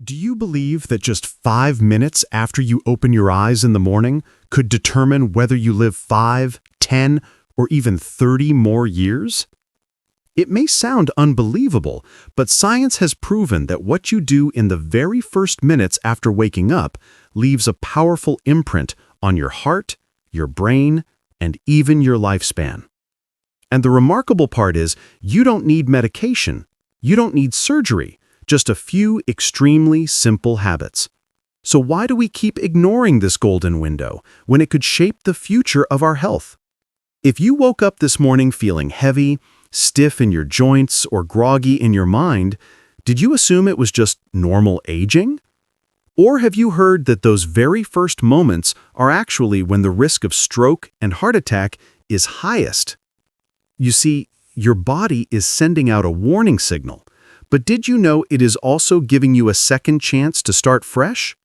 Do you believe that just 5 minutes after you open your eyes in the morning could determine whether you live 5, 10, or even 30 more years? It may sound unbelievable, but science has proven that what you do in the very first minutes after waking up leaves a powerful imprint on your heart, your brain, and even your lifespan. And the remarkable part is, you don't need medication, you don't need surgery, just a few extremely simple habits. So why do we keep ignoring this golden window when it could shape the future of our health? If you woke up this morning feeling heavy, stiff in your joints, or groggy in your mind, did you assume it was just normal aging? Or have you heard that those very first moments are actually when the risk of stroke and heart attack is highest? You see, your body is sending out a warning signal. But did you know it is also giving you a second chance to start fresh?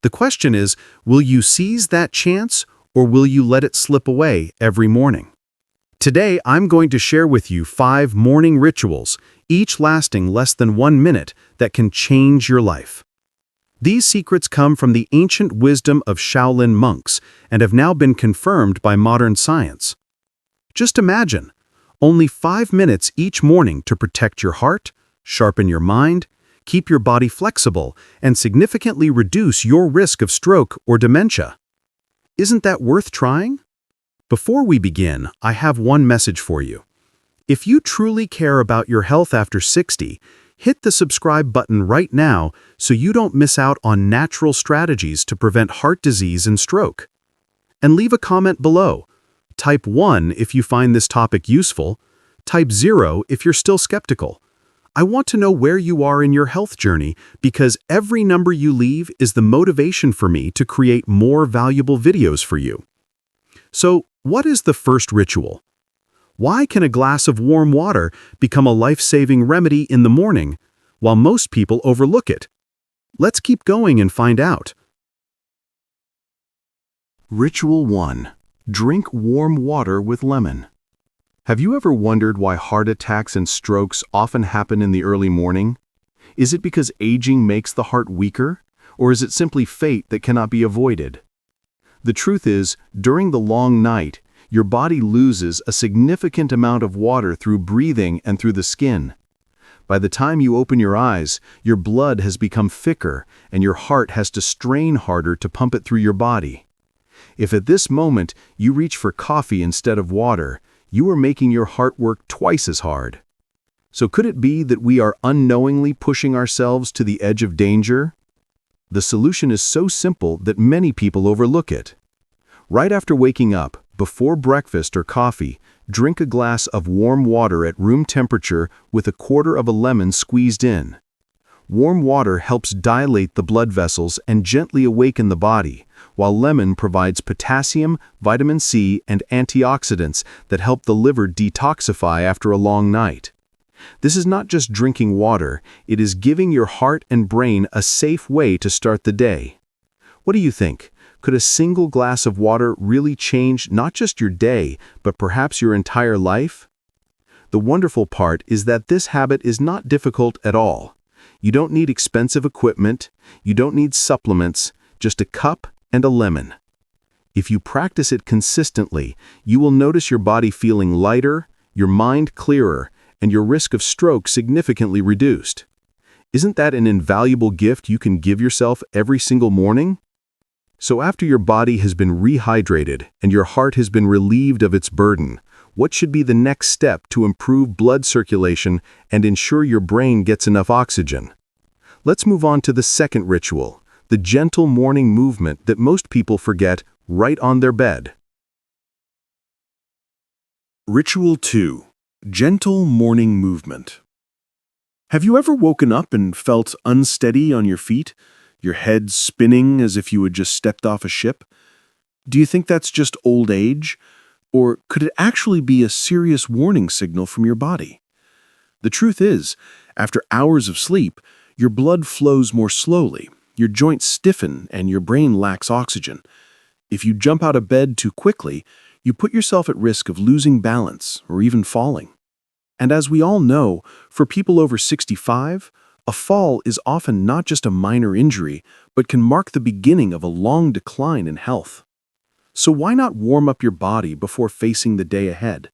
The question is, will you seize that chance or will you let it slip away every morning? Today, I'm going to share with you 5 morning rituals, each lasting less than 1 minute, that can change your life. These secrets come from the ancient wisdom of Shaolin monks and have now been confirmed by modern science. Just imagine, only 5 minutes each morning to protect your heart, sharpen your mind, keep your body flexible, and significantly reduce your risk of stroke or dementia. Isn't that worth trying? Before we begin, I have one message for you. If you truly care about your health after 60, hit the subscribe button right now so you don't miss out on natural strategies to prevent heart disease and stroke. And leave a comment below. Type 1 if you find this topic useful. Type 0 if you're still skeptical. I want to know where you are in your health journey because every number you leave is the motivation for me to create more valuable videos for you. So, what is the first ritual? Why can a glass of warm water become a life-saving remedy in the morning, while most people overlook it? Let's keep going and find out. Ritual 1. Drink warm water with lemon. Have you ever wondered why heart attacks and strokes often happen in the early morning? Is it because aging makes the heart weaker, or is it simply fate that cannot be avoided? The truth is, during the long night, your body loses a significant amount of water through breathing and through the skin. By the time you open your eyes, your blood has become thicker and your heart has to strain harder to pump it through your body. If at this moment you reach for coffee instead of water, you are making your heart work twice as hard. So could it be that we are unknowingly pushing ourselves to the edge of danger? The solution is so simple that many people overlook it. Right after waking up, before breakfast or coffee, drink a glass of warm water at room temperature with a quarter of a lemon squeezed in. Warm water helps dilate the blood vessels and gently awaken the body, while lemon provides potassium, vitamin C, and antioxidants that help the liver detoxify after a long night. This is not just drinking water, it is giving your heart and brain a safe way to start the day. What do you think? Could a single glass of water really change not just your day, but perhaps your entire life? The wonderful part is that this habit is not difficult at all. You don't need expensive equipment, you don't need supplements, just a cup and a lemon. If you practice it consistently, you will notice your body feeling lighter, your mind clearer, and your risk of stroke significantly reduced. Isn't that an invaluable gift you can give yourself every single morning? So after your body has been rehydrated and your heart has been relieved of its burden, what should be the next step to improve blood circulation and ensure your brain gets enough oxygen? Let's move on to the second ritual, the gentle morning movement that most people forget right on their bed. Ritual 2. Gentle morning movement. Have you ever woken up and felt unsteady on your feet, your head spinning as if you had just stepped off a ship? Do you think that's just old age? Or could it actually be a serious warning signal from your body? The truth is, after hours of sleep, your blood flows more slowly, your joints stiffen, and your brain lacks oxygen. If you jump out of bed too quickly, you put yourself at risk of losing balance or even falling. And as we all know, for people over 65, A fall is often not just a minor injury, but can mark the beginning of a long decline in health. So why not warm up your body before facing the day ahead?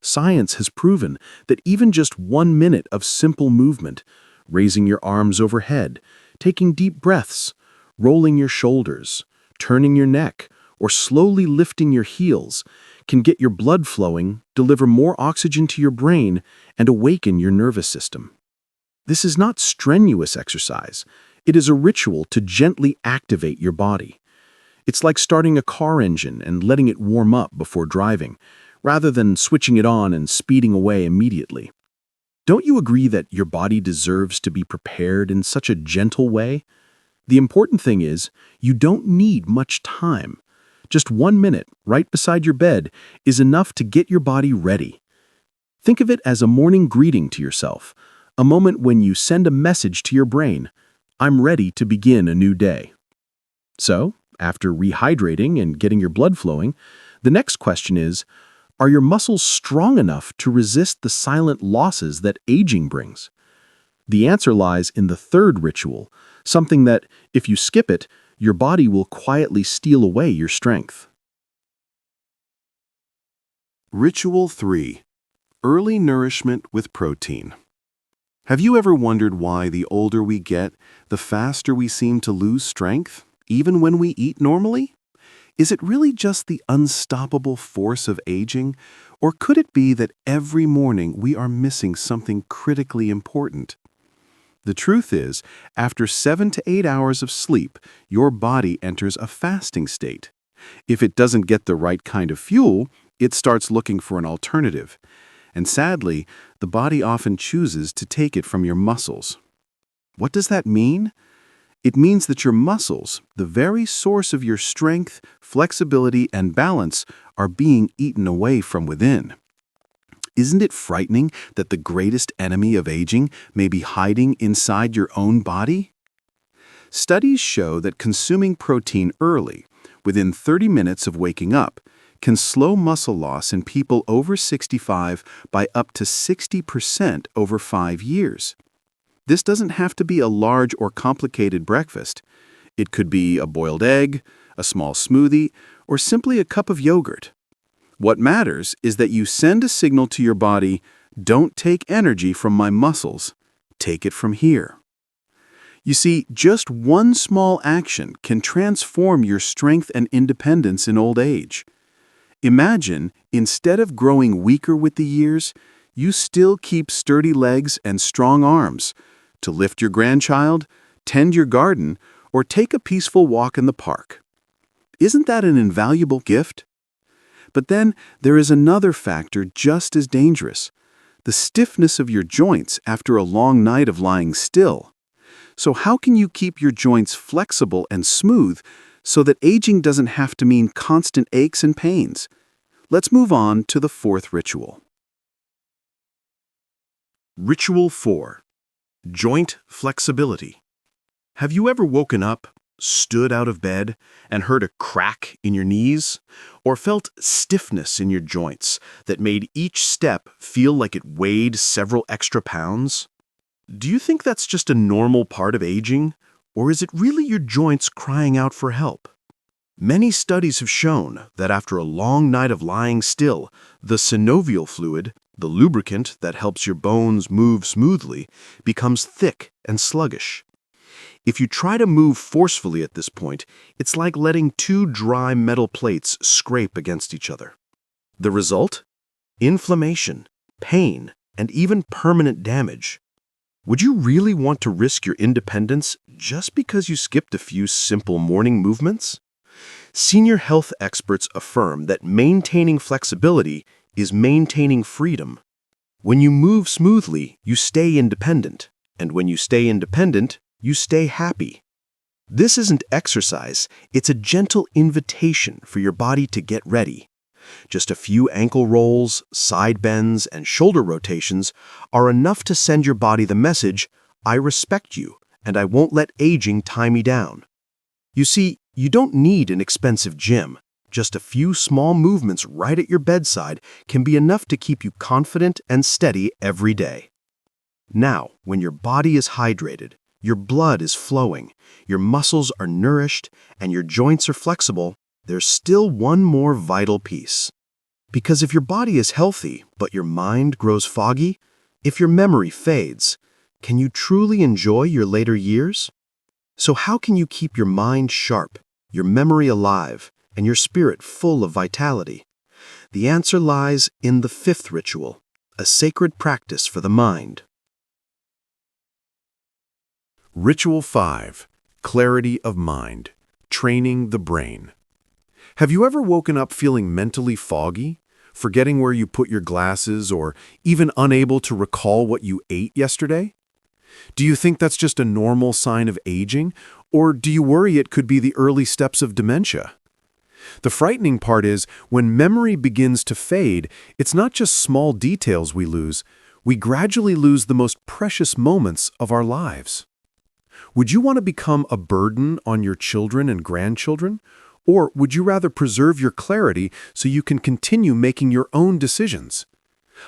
Science has proven that even just 1 minute of simple movement, raising your arms overhead, taking deep breaths, rolling your shoulders, turning your neck, or slowly lifting your heels, can get your blood flowing, deliver more oxygen to your brain, and awaken your nervous system. This is not strenuous exercise. It is a ritual to gently activate your body. It's like starting a car engine and letting it warm up before driving, rather than switching it on and speeding away immediately. Don't you agree that your body deserves to be prepared in such a gentle way? The important thing is, you don't need much time. Just 1 minute right beside your bed is enough to get your body ready. Think of it as a morning greeting to yourself, a moment when you send a message to your brain, I'm ready to begin a new day. So, after rehydrating and getting your blood flowing, the next question is, are your muscles strong enough to resist the silent losses that aging brings? The answer lies in the third ritual, something that, if you skip it, your body will quietly steal away your strength. Ritual 3. Early nourishment with protein. Have you ever wondered why the older we get, the faster we seem to lose strength, even when we eat normally? Is it really just the unstoppable force of aging, or could it be that every morning we are missing something critically important? The truth is, after 7 to 8 hours of sleep, your body enters a fasting state. If it doesn't get the right kind of fuel, it starts looking for an alternative. And sadly, the body often chooses to take it from your muscles. What does that mean? It means that your muscles, the very source of your strength, flexibility, and balance, are being eaten away from within. Isn't it frightening that the greatest enemy of aging may be hiding inside your own body? Studies show that consuming protein early, within 30 minutes of waking up, can slow muscle loss in people over 65 by up to 60% over 5 years. This doesn't have to be a large or complicated breakfast. It could be a boiled egg, a small smoothie, or simply a cup of yogurt. What matters is that you send a signal to your body, don't take energy from my muscles, take it from here. You see, just one small action can transform your strength and independence in old age. Imagine, instead of growing weaker with the years, you still keep sturdy legs and strong arms to lift your grandchild, tend your garden, or take a peaceful walk in the park. Isn't that an invaluable gift? But then there is another factor just as dangerous, the stiffness of your joints after a long night of lying still. So how can you keep your joints flexible and smooth so that aging doesn't have to mean constant aches and pains? Let's move on to the fourth ritual. Ritual 4. Joint flexibility. Have you ever woken up, stood out of bed, and heard a crack in your knees? Or felt stiffness in your joints that made each step feel like it weighed several extra pounds? Do you think that's just a normal part of aging? Or is it really your joints crying out for help? Many studies have shown that after a long night of lying still, the synovial fluid, the lubricant that helps your bones move smoothly, becomes thick and sluggish. If you try to move forcefully at this point, it's like letting two dry metal plates scrape against each other. The result? Inflammation, pain, and even permanent damage. Would you really want to risk your independence just because you skipped a few simple morning movements? Senior health experts affirm that maintaining flexibility is maintaining freedom. When you move smoothly, you stay independent, and when you stay independent, you stay happy. This isn't exercise, it's a gentle invitation for your body to get ready. Just a few ankle rolls, side bends, and shoulder rotations are enough to send your body the message, I respect you, and I won't let aging tie me down. You see, you don't need an expensive gym. Just a few small movements right at your bedside can be enough to keep you confident and steady every day. Now, when your body is hydrated, your blood is flowing, your muscles are nourished, and your joints are flexible, there's still one more vital piece. Because if your body is healthy, but your mind grows foggy, if your memory fades, can you truly enjoy your later years? So how can you keep your mind sharp, your memory alive, and your spirit full of vitality? The answer lies in the fifth ritual, a sacred practice for the mind. Ritual 5. Clarity of mind. Training the brain. Have you ever woken up feeling mentally foggy, forgetting where you put your glasses, or even unable to recall what you ate yesterday? Do you think that's just a normal sign of aging, or do you worry it could be the early steps of dementia? The frightening part is, when memory begins to fade, it's not just small details we lose, we gradually lose the most precious moments of our lives. Would you want to become a burden on your children and grandchildren? Or would you rather preserve your clarity so you can continue making your own decisions?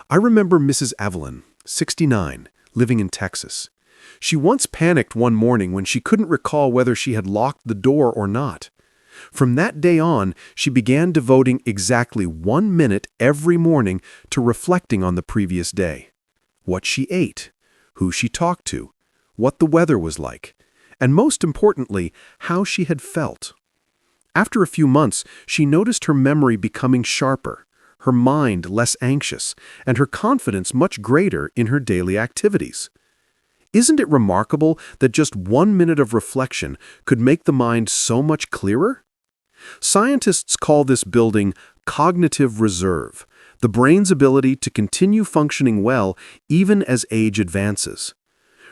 I remember Mrs. Evelyn, 69, living in Texas. She once panicked one morning when she couldn't recall whether she had locked the door or not. From that day on, she began devoting exactly 1 minute every morning to reflecting on the previous day. What she ate, who she talked to, what the weather was like, and most importantly, how she had felt. After a few months, she noticed her memory becoming sharper, her mind less anxious, and her confidence much greater in her daily activities. Isn't it remarkable that just 1 minute of reflection could make the mind so much clearer? Scientists call this building cognitive reserve, the brain's ability to continue functioning well even as age advances.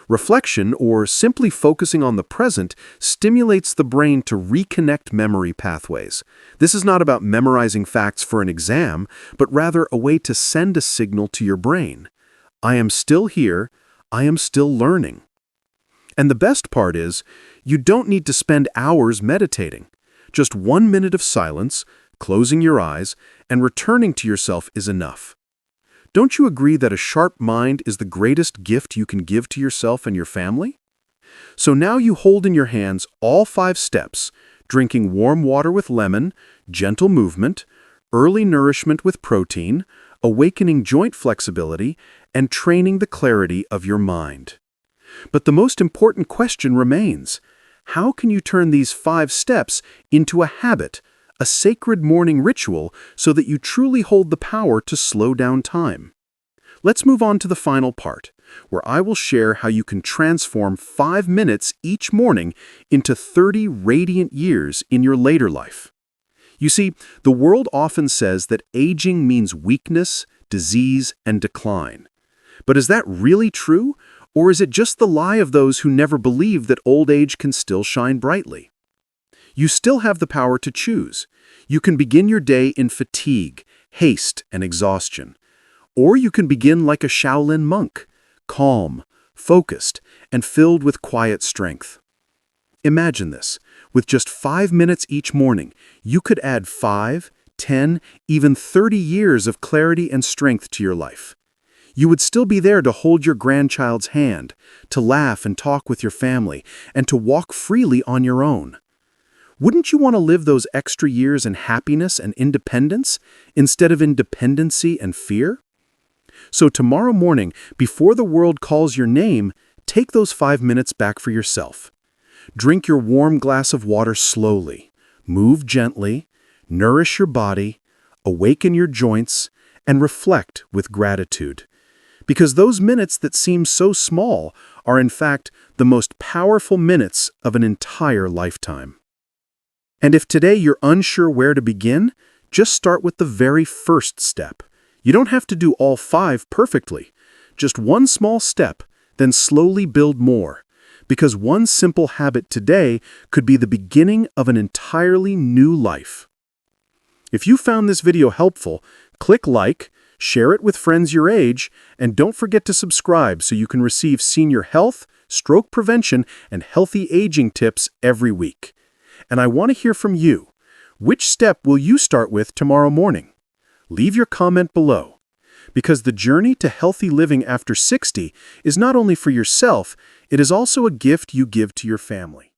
Reflection, or simply focusing on the present, stimulates the brain to reconnect memory pathways. This is not about memorizing facts for an exam, but rather a way to send a signal to your brain. I am still here, I am still learning. And the best part is, you don't need to spend hours meditating. Just 1 minute of silence, closing your eyes, and returning to yourself is enough. Don't you agree that a sharp mind is the greatest gift you can give to yourself and your family? So now you hold in your hands all 5 steps: drinking warm water with lemon, gentle movement, early nourishment with protein, awakening joint flexibility, and training the clarity of your mind. But the most important question remains: how can you turn these 5 steps into a habit, a sacred morning ritual, so that you truly hold the power to slow down time? Let's move on to the final part, where I will share how you can transform 5 minutes each morning into 30 radiant years in your later life. You see, the world often says that aging means weakness, disease, and decline. But is that really true, or is it just the lie of those who never believe that old age can still shine brightly? You still have the power to choose. You can begin your day in fatigue, haste, and exhaustion. Or you can begin like a Shaolin monk, calm, focused, and filled with quiet strength. Imagine this. With just 5 minutes each morning, you could add 5, 10, even 30 years of clarity and strength to your life. You would still be there to hold your grandchild's hand, to laugh and talk with your family, and to walk freely on your own. Wouldn't you want to live those extra years in happiness and independence instead of in dependency and fear? So tomorrow morning, before the world calls your name, take those 5 minutes back for yourself. Drink your warm glass of water slowly, move gently, nourish your body, awaken your joints, and reflect with gratitude. Because those minutes that seem so small are in fact the most powerful minutes of an entire lifetime. And if today you're unsure where to begin, just start with the very first step. You don't have to do all 5 perfectly. Just one small step, then slowly build more. Because one simple habit today could be the beginning of an entirely new life. If you found this video helpful, click like, share it with friends your age, and don't forget to subscribe so you can receive senior health, stroke prevention, and healthy aging tips every week. And I want to hear from you. Which step will you start with tomorrow morning? Leave your comment below. because the journey to healthy living after 60 is not only for yourself, it is also a gift you give to your family.